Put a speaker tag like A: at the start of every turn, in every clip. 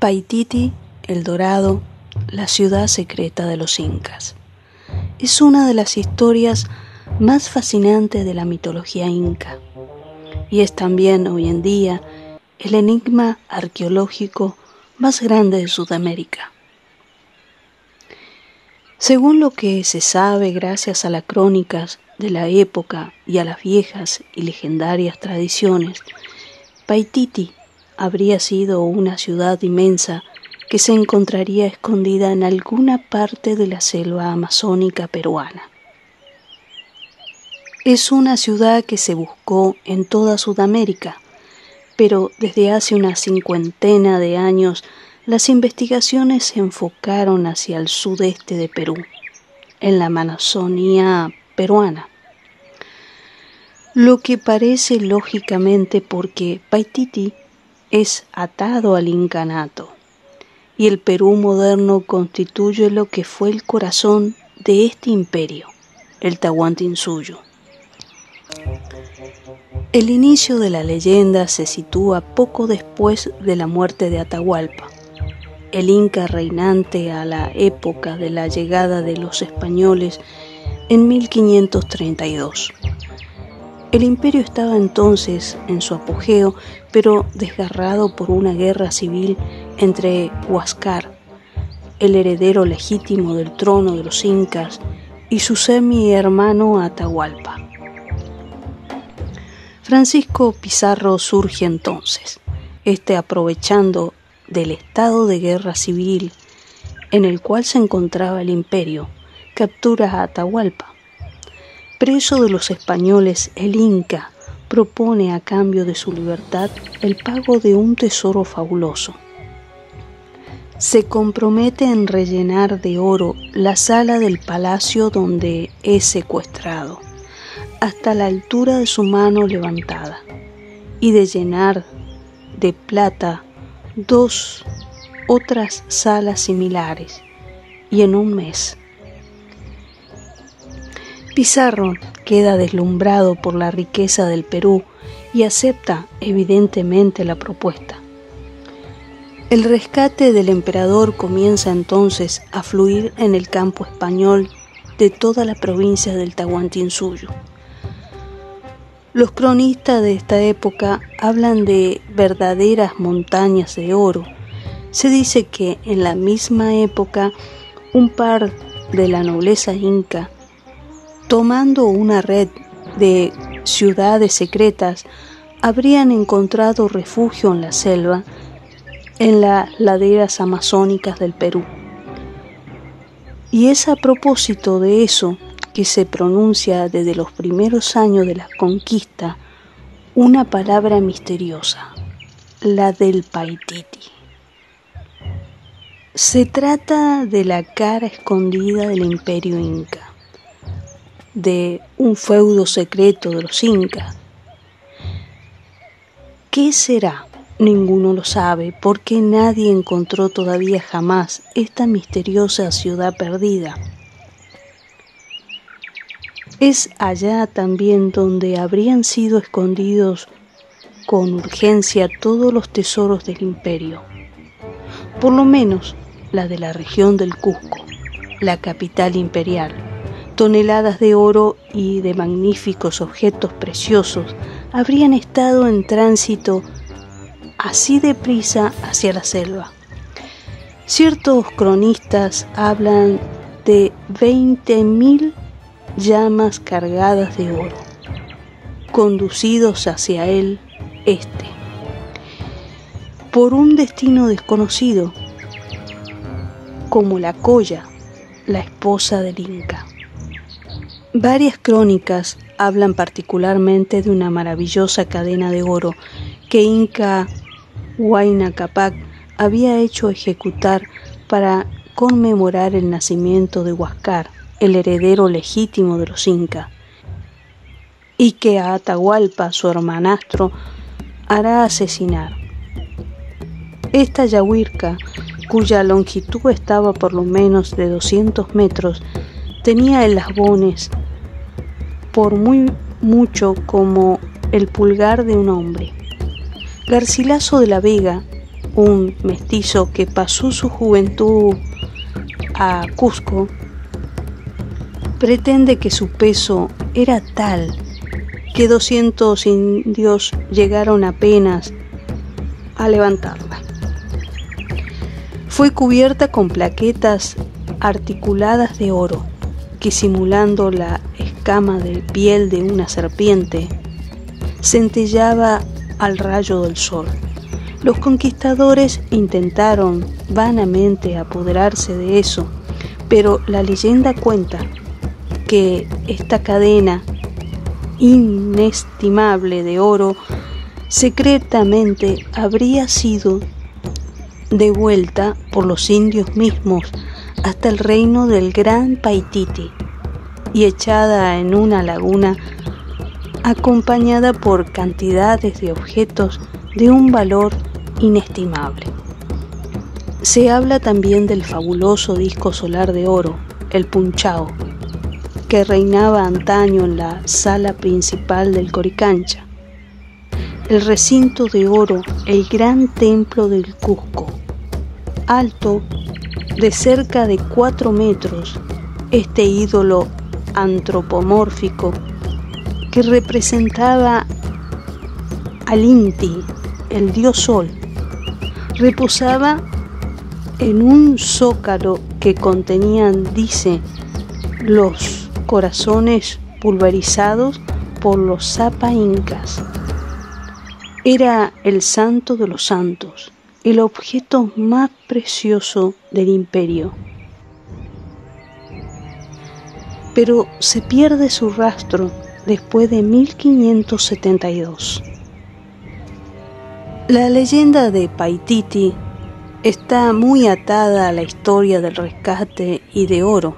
A: Paititi, El Dorado, la ciudad secreta de los incas. Es una de las historias más fascinantes de la mitología inca y es también hoy en día el enigma arqueológico más grande de Sudamérica. Según lo que se sabe gracias a las crónicas de la época y a las viejas y legendarias tradiciones, Paititi habría sido una ciudad inmensa que se encontraría escondida en alguna parte de la selva amazónica peruana. Es una ciudad que se buscó en toda Sudamérica, pero desde hace una cincuentena de años las investigaciones se enfocaron hacia el sudeste de Perú, en la Amazonía peruana. Lo que parece lógicamente porque Paititi es atado al incanato y el Perú moderno constituye lo que fue el corazón de este imperio, el Tahuantinsuyo. El inicio de la leyenda se sitúa poco después de la muerte de Atahualpa, el inca reinante a la época de la llegada de los españoles en 1532. El imperio estaba entonces en su apogeo, pero desgarrado por una guerra civil entre Huáscar, el heredero legítimo del trono de los incas, y su semi-hermano Atahualpa. Francisco Pizarro surge entonces, aprovechando del estado de guerra civil en el cual se encontraba el imperio, captura a Atahualpa. Preso de los españoles, el Inca propone a cambio de su libertad el pago de un tesoro fabuloso. Se compromete en rellenar de oro la sala del palacio donde es secuestrado, hasta la altura de su mano levantada, y de llenar de plata 2 otras salas similares, y en un mes. Pizarro queda deslumbrado por la riqueza del Perú y acepta evidentemente la propuesta. El rescate del emperador comienza entonces a fluir en el campo español de toda la provincia del Tahuantinsuyo. Los cronistas de esta época hablan de verdaderas montañas de oro. Se dice que en la misma época un par de la nobleza inca, tomando una red de ciudades secretas, habrían encontrado refugio en la selva, en las laderas amazónicas del Perú. Y es a propósito de eso que se pronuncia desde los primeros años de la conquista una palabra misteriosa, la del Paititi. Se trata de la cara escondida del imperio inca, de un feudo secreto de los incas. ¿Qué será? Ninguno lo sabe, porque nadie encontró todavía jamás esta misteriosa ciudad perdida. Es allá también donde habrían sido escondidos con urgencia todos los tesoros del imperio, por lo menos la de la región del Cusco, la capital imperial. Toneladas de oro y de magníficos objetos preciosos habrían estado en tránsito así deprisa hacia la selva. Ciertos cronistas hablan de 20.000 llamas cargadas de oro, conducidos hacia el este, por un destino desconocido, como la Colla, la esposa del Inca. Varias crónicas hablan particularmente de una maravillosa cadena de oro que Inca Huayna Cápac había hecho ejecutar para conmemorar el nacimiento de Huáscar, el heredero legítimo de los incas, y que a Atahualpa, su hermanastro, hará asesinar. Esta yahuirca, cuya longitud estaba por lo menos de 200 metros, tenía eslabones por muy mucho como el pulgar de un hombre. Garcilaso de la Vega, un mestizo que pasó su juventud a Cusco, pretende que su peso era tal que 200 indios llegaron apenas a levantarla. Fue cubierta con plaquetas articuladas de oro que, simulando la escama de piel de una serpiente, centellaba al rayo del sol. Los conquistadores intentaron vanamente apoderarse de eso, pero la leyenda cuenta que esta cadena inestimable de oro secretamente habría sido devuelta por los indios mismos hasta el reino del Gran Paititi y echada en una laguna, acompañada por cantidades de objetos de un valor inestimable. Se habla también del fabuloso disco solar de oro, el Punchao, que reinaba antaño en la sala principal del Coricancha. El recinto de oro, el gran templo del Cusco, alto de cerca de 4 metros, este ídolo antropomórfico que representaba al Inti, el dios sol, reposaba en un zócalo que contenían, dice, los corazones pulverizados por los Zapa incas. Era el santo de los santos, el objeto más precioso del imperio. Pero se pierde su rastro después de 1572. La leyenda de Paititi está muy atada a la historia del rescate y de oro,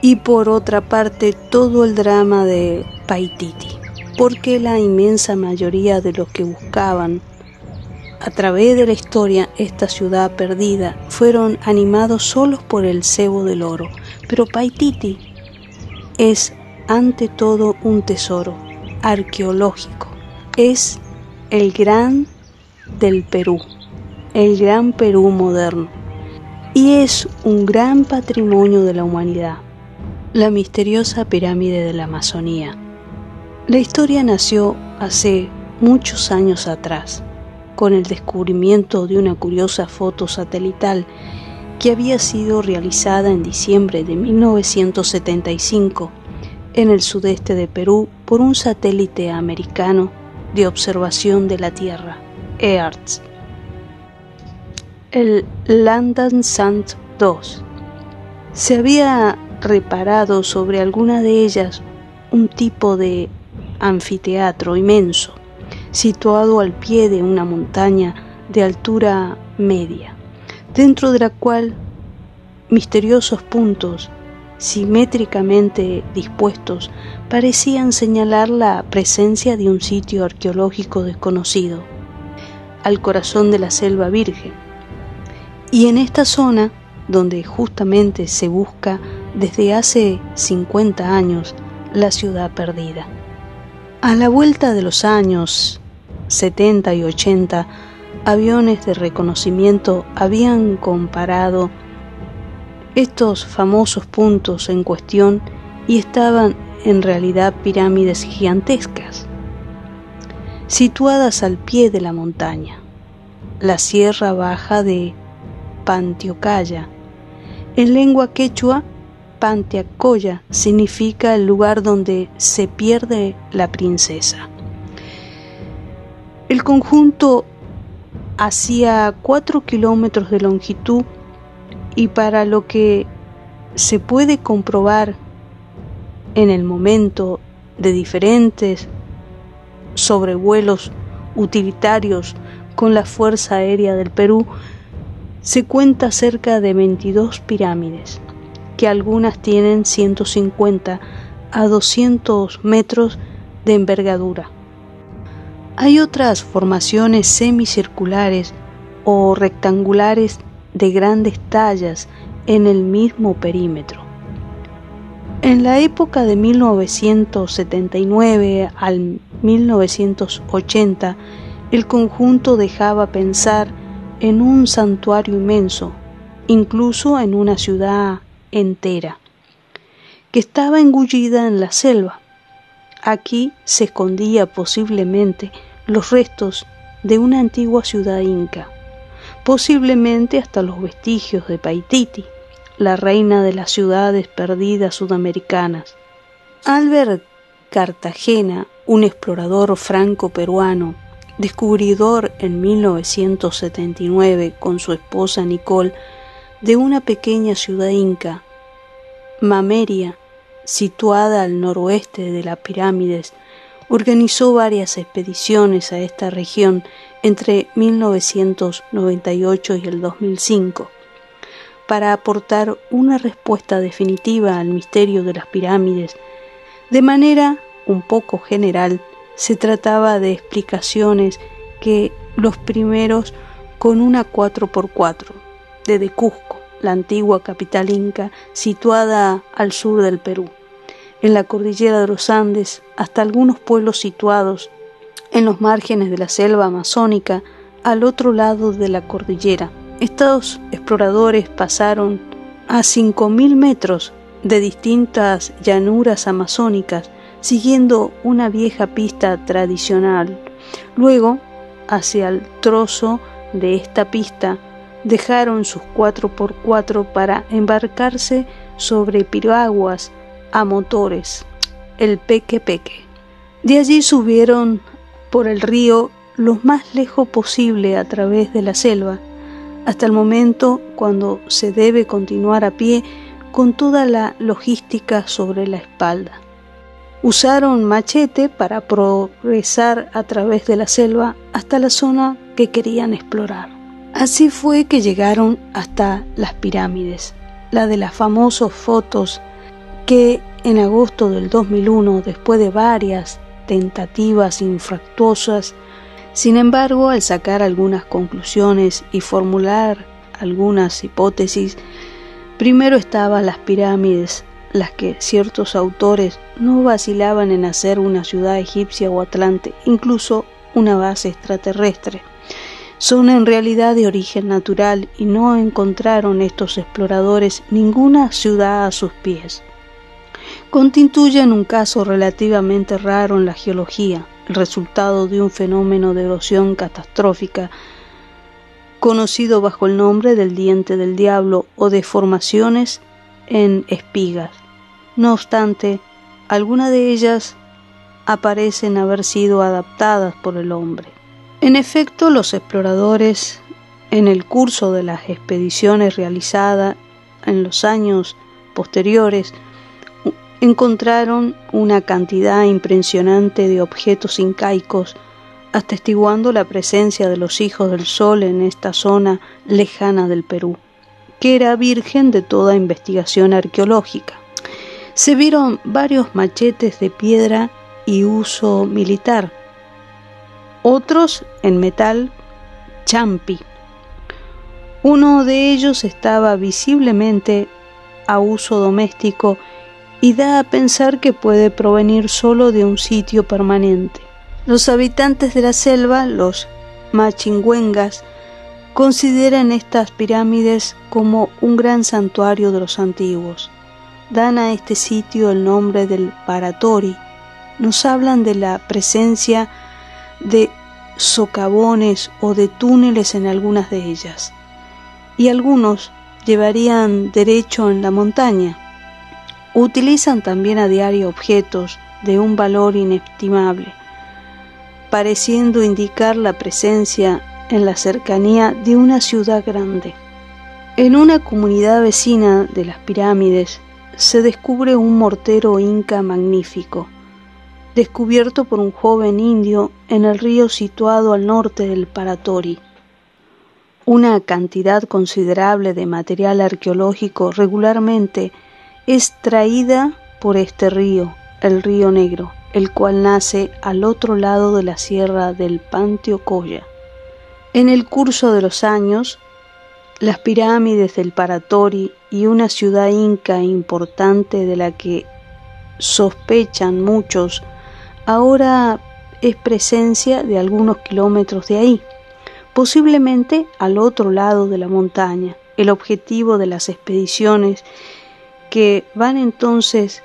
A: y por otra parte todo el drama de Paititi, porque la inmensa mayoría de los que buscaban a través de la historia esta ciudad perdida fueron animados solos por el cebo del oro. Pero Paititi es ante todo un tesoro arqueológico, es el gran del Perú, el gran Perú moderno, y es un gran patrimonio de la humanidad, la misteriosa pirámide de la Amazonía. La historia nació hace muchos años atrás, con el descubrimiento de una curiosa foto satelital que había sido realizada en diciembre de 1975 en el sudeste de Perú por un satélite americano de observación de la Tierra, EARTH, el Landsat 2. Se había reparado sobre alguna de ellas un tipo de anfiteatro inmenso, situado al pie de una montaña de altura media, dentro de la cual misteriosos puntos simétricamente dispuestos parecían señalar la presencia de un sitio arqueológico desconocido, al corazón de la selva virgen, y en esta zona donde justamente se busca desde hace 50 años la ciudad perdida. A la vuelta de los años 70 y 80, aviones de reconocimiento habían comparado estos famosos puntos en cuestión y estaban en realidad pirámides gigantescas, situadas al pie de la montaña, la Sierra Baja de Pantiocaya. En lengua quechua, Pantiacoya significa el lugar donde se pierde la princesa. El conjunto hacía 4 kilómetros de longitud y, para lo que se puede comprobar en el momento de diferentes sobrevuelos utilitarios con la Fuerza Aérea del Perú, se cuenta cerca de 22 pirámides, que algunas tienen 150 a 200 metros de envergadura. Hay otras formaciones semicirculares o rectangulares de grandes tallas en el mismo perímetro. En la época de 1979 al 1980, el conjunto dejaba pensar en un santuario inmenso, incluso en una ciudad entera, que estaba engullida en la selva. Aquí se escondía posiblemente los restos de una antigua ciudad inca, posiblemente hasta los vestigios de Paititi, la reina de las ciudades perdidas sudamericanas. Albert Cartagena, un explorador franco-peruano, descubridor en 1979 con su esposa Nicole de una pequeña ciudad inca, Mameria, situada al noroeste de las pirámides, organizó varias expediciones a esta región entre 1998 y el 2005 para aportar una respuesta definitiva al misterio de las pirámides. De manera un poco general, se trataba de explicaciones que los primeros con una 4x4 desde Cusco, la antigua capital inca situada al sur del Perú, en la cordillera de los Andes, hasta algunos pueblos situados en los márgenes de la selva amazónica al otro lado de la cordillera. Estos exploradores pasaron a 5.000 metros de distintas llanuras amazónicas, siguiendo una vieja pista tradicional. Luego, hacia el trozo de esta pista, dejaron sus 4x4 para embarcarse sobre piraguas a motores, el peque-peque. De allí subieron por el río lo más lejos posible a través de la selva, hasta el momento cuando se debe continuar a pie con toda la logística sobre la espalda. Usaron machete para progresar a través de la selva hasta la zona que querían explorar. Así fue que llegaron hasta las pirámides, la de las famosas fotos que en agosto del 2001, después de varias tentativas infructuosas, sin embargo, al sacar algunas conclusiones y formular algunas hipótesis, primero estaban las pirámides, las que ciertos autores no vacilaban en hacer una ciudad egipcia o atlante, incluso una base extraterrestre. Son en realidad de origen natural y no encontraron estos exploradores ninguna ciudad a sus pies. Constituyen un caso relativamente raro en la geología, el resultado de un fenómeno de erosión catastrófica conocido bajo el nombre del diente del diablo o de formaciones en espigas. No obstante, algunas de ellas aparecen haber sido adaptadas por el hombre. En efecto, los exploradores, en el curso de las expediciones realizadas en los años posteriores, encontraron una cantidad impresionante de objetos incaicos, atestiguando la presencia de los hijos del sol en esta zona lejana del Perú, que era virgen de toda investigación arqueológica. Se vieron varios machetes de piedra y uso militar, otros en metal champi. Uno de ellos estaba visiblemente a uso doméstico y da a pensar que puede provenir solo de un sitio permanente. Los habitantes de la selva, los machingüengas, consideran estas pirámides como un gran santuario de los antiguos. Dan a este sitio el nombre del Paratori. Nos hablan de la presencia de socavones o de túneles en algunas de ellas, y algunos llevarían derecho en la montaña. Utilizan también a diario objetos de un valor inestimable, pareciendo indicar la presencia en la cercanía de una ciudad grande. En una comunidad vecina de las pirámides se descubre un mortero inca magnífico, descubierto por un joven indio en el río situado al norte del Paratori. Una cantidad considerable de material arqueológico regularmente es traída por este río, el Río Negro, el cual nace al otro lado de la sierra del Pantiocoya. En el curso de los años, las pirámides del Paratori y una ciudad inca importante de la que sospechan muchos, ahora es presencia de algunos kilómetros de ahí. posiblemente al otro lado de la montaña. El objetivo de las expediciones que van entonces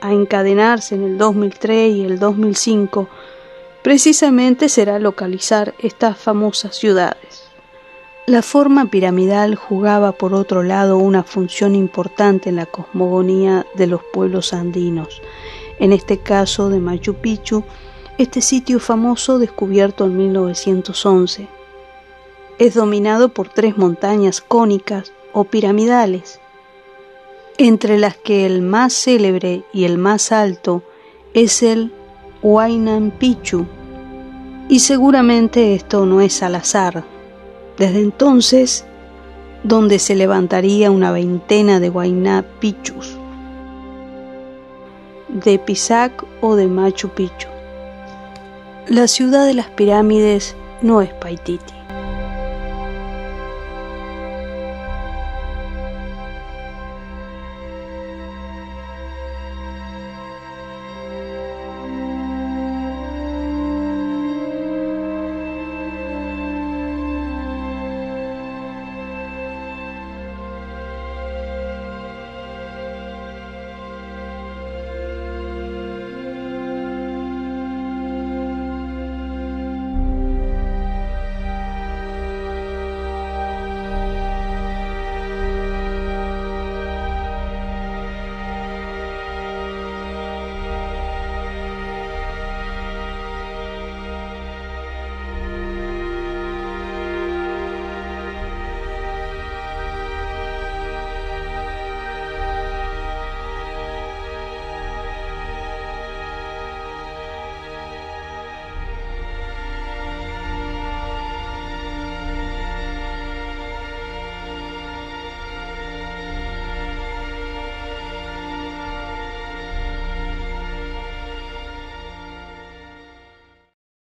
A: a encadenarse en el 2003 y el 2005 precisamente será localizar estas famosas ciudades. La forma piramidal jugaba por otro lado una función importante en la cosmogonía de los pueblos andinos, en este caso de Machu Picchu, este sitio famoso descubierto en 1911. Es dominado por 3 montañas cónicas o piramidales, entre las que el más célebre y el más alto es el Huayna Picchu, y seguramente esto no es al azar. Desde entonces, donde se levantaría una veintena de Huayna Picchus, de Pisac o de Machu Picchu. La ciudad de las pirámides no es Paititi.